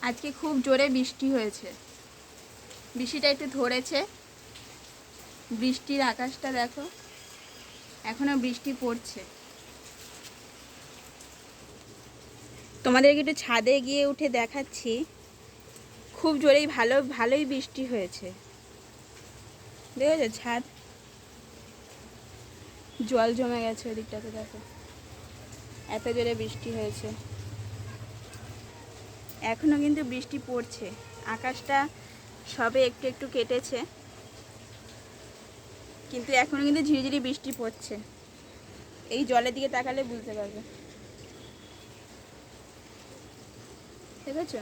আজকে খুব জোরে বৃষ্টি হয়েছে। বৃষ্টিটা একটু ধরেছে। বৃষ্টির আকাশটা দেখো, এখনো বৃষ্টি পড়ছে। তোমাদেরকে একটু ছাদে গিয়ে উঠে দেখাচ্ছি। খুব জোরেই ভালোই বৃষ্টি হয়েছে। দেখেছো ছাদ, জল জমে গেছে ওদিকটাতে, দেখো এত জোরে বৃষ্টি হয়েছে। এখনো কিন্তু বৃষ্টি পড়ছে। আকাশটা সবে একটু একটু কেটেছে, কিন্তু এখনো কিন্তু ঝিরিঝিরি বৃষ্টি পড়ছে। এই জলের দিকে তাকালে বুঝতে পারবে, দেখেছো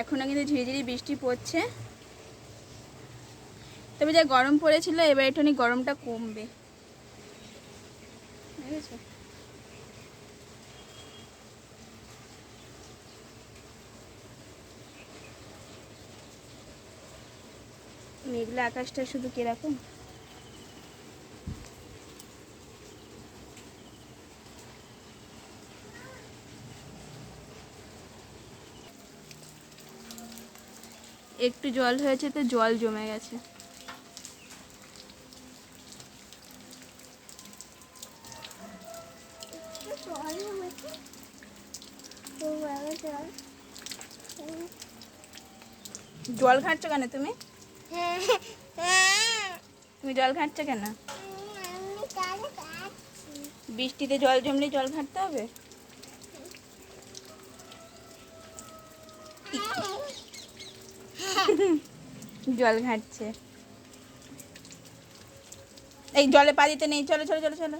এখনো কিন্তু ঝিরিঝিরি বৃষ্টি পড়ছে। তবে যা গরম পড়েছিল এবার একটুখানি গরমটা কমবে, দেখেছো। মেঘলা আকাশটা শুধু কিরকম। একটু জল হয়েছে তো জল জমে গেছে। জল ঘাঁটছো কেন তুমি? তুমি জল ঘাঁটছো কেন? বৃষ্টিতে জল জমলে জল ঘাঁটতে হবে। জল ঘাঁটছে। এই জলে পা দিতে নেই, চলো চলো চলো চলো।